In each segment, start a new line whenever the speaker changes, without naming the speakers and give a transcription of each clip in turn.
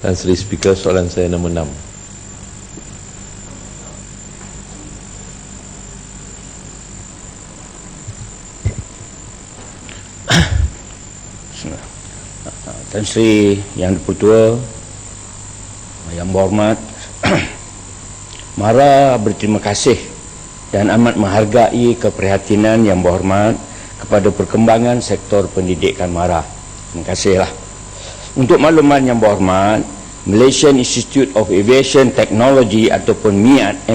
Dan Sri Speaker, soalan saya nombor 6.
Tan Sri Yang Dipertua, Yang Berhormat, Mara berterima kasih dan amat menghargai keprihatinan Yang Berhormat kepada perkembangan sektor pendidikan Mara. Terima kasihlah. Untuk makluman Yang Berhormat, Malaysian Institute of Aviation Technology ataupun MIAT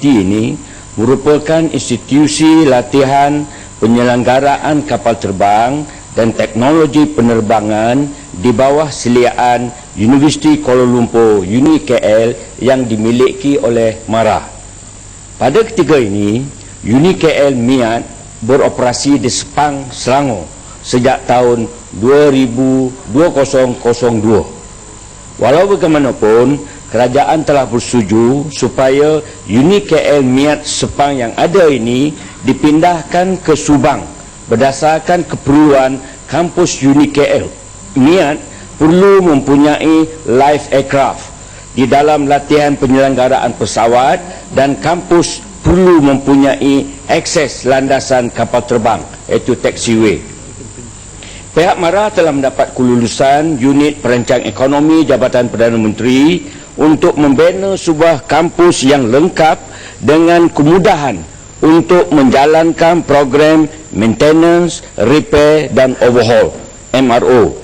ini merupakan institusi latihan penyelenggaraan kapal terbang dan teknologi penerbangan di bawah seliaan Universiti Kuala Lumpur UniKL yang dimiliki oleh MARA. Pada ketika ini, UniKL MIAT beroperasi di Sepang, Selangor sejak tahun 2002. Walau bagaimanapun, kerajaan telah bersetuju supaya UniKL MIAT Sepang yang ada ini dipindahkan ke Subang berdasarkan keperluan kampus UniKL. MIAT perlu mempunyai live aircraft di dalam latihan penyelenggaraan pesawat dan kampus perlu mempunyai akses landasan kapal terbang, iaitu taxiway. Pihak MARA telah mendapat kelulusan Unit Perancang Ekonomi Jabatan Perdana Menteri untuk membina sebuah kampus yang lengkap dengan kemudahan untuk menjalankan program maintenance, repair dan overhaul MRO.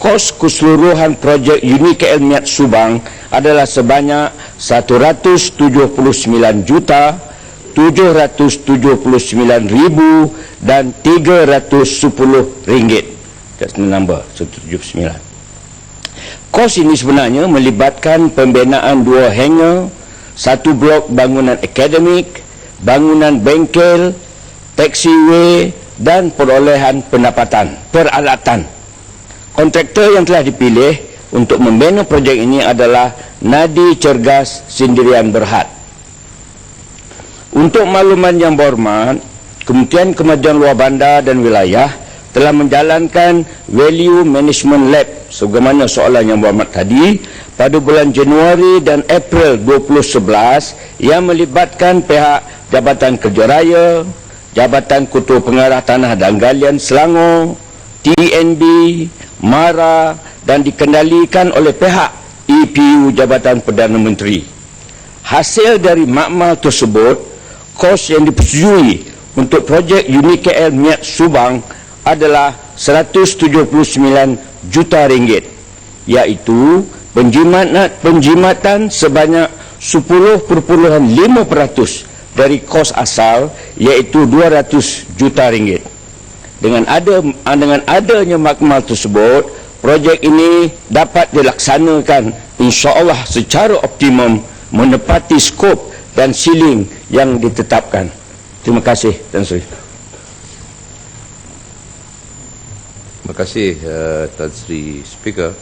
Kos keseluruhan projek UniKL MIAT Subang adalah sebanyak RM179,779,000 dan RM310. That's the number, 179. Kos ini sebenarnya melibatkan pembinaan 2 hangar, 1 blok bangunan akademik, bangunan bengkel, taxiway dan perolehan peralatan. Kontraktor yang telah dipilih untuk membina projek ini adalah Nadi Cergas Sendirian Berhad. Untuk makluman Yang Berhormat, Kementerian Kemajuan Luar Bandar dan Wilayah telah menjalankan Value Management Lab sebagaimana soalan Yang Berhormat tadi pada bulan Januari dan April 2011 yang melibatkan pihak Jabatan Kerja Raya, Jabatan Ketua Pengarah Tanah dan Galian Selangor, TNB, MARA dan dikendalikan oleh pihak EPU Jabatan Perdana Menteri. Hasil dari makmal tersebut, kos yang dipersetujui untuk projek UniKL MIAT Subang adalah RM179 juta, iaitu penjimatan sebanyak 10.5% dari kos asal, iaitu RM200 juta. Dengan adanya makmal tersebut, projek ini dapat dilaksanakan insya-Allah secara optimum menepati skop dan siling yang ditetapkan. Terima kasih, Tan Sri.
Terima kasih Tan Sri Speaker.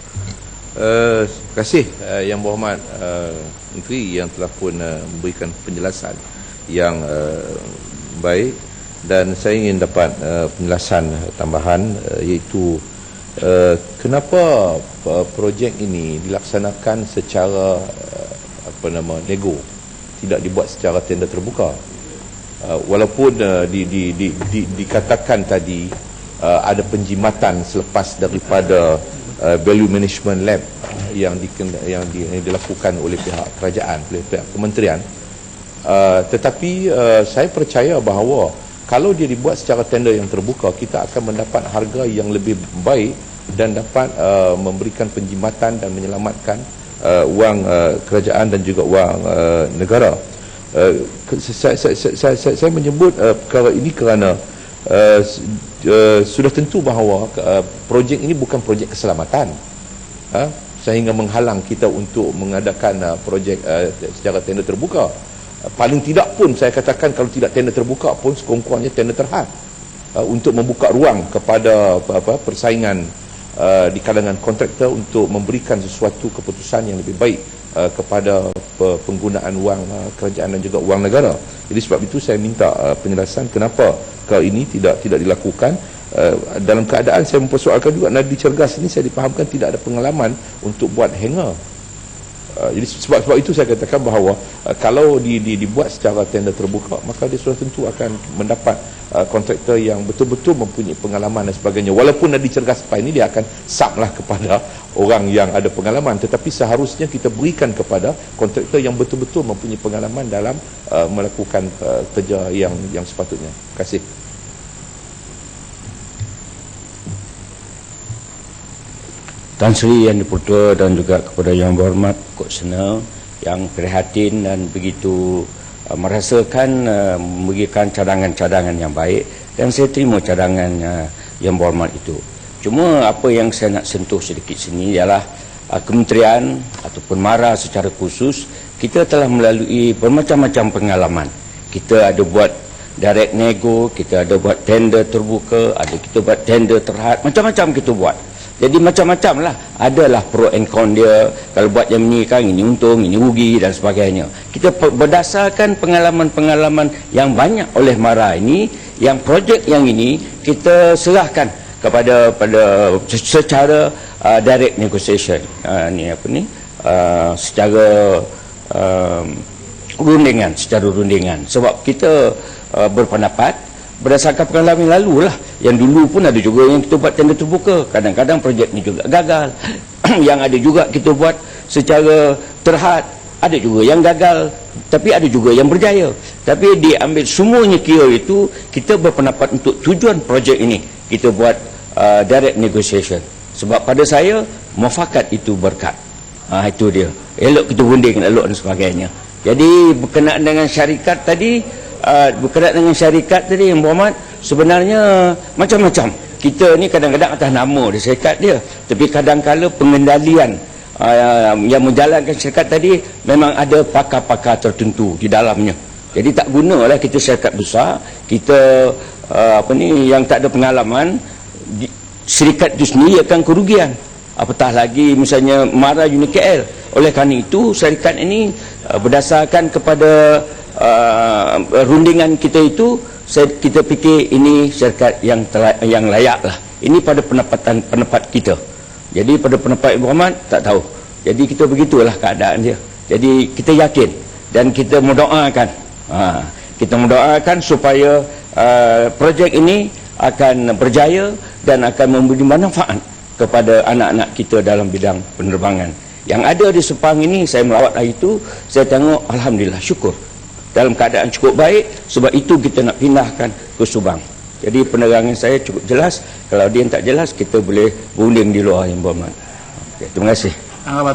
Terima kasih Yang Berhormat Menteri yang telah pun memberikan penjelasan yang baik, dan saya ingin dapat penjelasan tambahan, iaitu kenapa projek ini dilaksanakan secara nego, tidak dibuat secara tender terbuka. Walaupun dikatakan tadi ada penjimatan selepas daripada Value Management Lab yang dilakukan oleh pihak kerajaan, oleh pihak kementerian, tetapi saya percaya bahawa kalau dia dibuat secara tender yang terbuka, kita akan mendapat harga yang lebih baik dan dapat memberikan penjimatan dan menyelamatkan wang kerajaan dan juga wang negara. Saya menyebut perkara ini kerana sudah tentu bahawa projek ini bukan projek keselamatan, sehingga menghalang kita untuk mengadakan projek secara tender terbuka. Paling tidak pun saya katakan, kalau tidak tender terbuka pun sekurang-kurangnya tender terhad, untuk membuka ruang kepada persaingan di kalangan kontraktor untuk memberikan sesuatu keputusan yang lebih baik kepada penggunaan wang kerajaan dan juga wang negara. Jadi sebab itu saya minta penjelasan kenapa kalau ini tidak dilakukan, dalam keadaan saya mempersoalkan juga Nadi Cergas ini, saya dipahamkan tidak ada pengalaman untuk buat hangar. Jadi sebab itu saya katakan bahawa kalau dibuat secara tender terbuka, maka dia sudah tentu akan mendapat kontraktor yang betul-betul mempunyai pengalaman dan sebagainya. Walaupun Nadi Cergas Pai ini dia akan sublah kepada orang yang ada pengalaman, tetapi seharusnya kita berikan kepada kontraktor yang betul-betul mempunyai pengalaman dalam melakukan kerja yang sepatutnya. Terima kasih.
Tan Sri Yang Dipertua dan juga kepada Yang Berhormat Kok Sena yang prihatin dan begitu merasakan memberikan cadangan-cadangan yang baik, dan saya terima cadangan Yang Berhormat itu. Cuma apa yang saya nak sentuh sedikit sini ialah kementerian ataupun MARA secara khusus, kita telah melalui bermacam-macam pengalaman. Kita ada buat direct nego, kita ada buat tender terbuka, kita buat tender terhad, macam-macam kita buat. Jadi macam-macam lah, adalah pro and con dia. Kalau buat yang ni kan, ini untung, ini rugi dan sebagainya. Kita berdasarkan pengalaman-pengalaman yang banyak oleh MARA ini, yang projek yang ini kita serahkan kepada secara direct negotiation, secara rundingan. Sebab kita berpendapat berdasarkan pengalaman yang lalu lah. Yang dulu pun ada juga yang kita buat tender terbuka, kadang-kadang projek ni juga gagal. Yang ada juga kita buat secara terhad, ada juga yang gagal, tapi ada juga yang berjaya. Tapi diambil semuanya kira itu, kita berpendapat untuk tujuan projek ini kita buat direct negotiation. Sebab pada saya muafakat itu berkat. Itu dia, elok kita runding, elok dan sebagainya. Jadi berkenaan dengan syarikat tadi, Yang Berhormat, sebenarnya macam-macam. Kita ni kadang-kadang atas nama dia syarikat dia, tapi kadang-kala pengendalian yang menjalankan syarikat tadi memang ada pakar-pakar tertentu di dalamnya. Jadi tak gunalah kita syarikat besar, kita yang tak ada pengalaman, syarikat itu sendiri akan kerugian. Apatah lagi misalnya MARA Unit KL. Oleh kerana itu syarikat ini berdasarkan kepada rundingan kita itu, kita fikir ini syarikat yang layak lah. Ini pada pendapat kita. Jadi pada pendapat Ibu Rahmat tak tahu. Jadi kita begitulah keadaan dia. Jadi kita yakin dan kita mendoakan, supaya projek ini akan berjaya dan akan memberi manfaat kepada anak-anak kita dalam bidang penerbangan. Yang ada di Sepang ini, saya melawat hari itu, saya tengok alhamdulillah, syukur dalam keadaan cukup baik. Sebab itu kita nak pindahkan ke Subang. Jadi penerangan saya cukup jelas. Kalau dia tak jelas, kita boleh berunding di luar, Yang Berhormat. Terima kasih.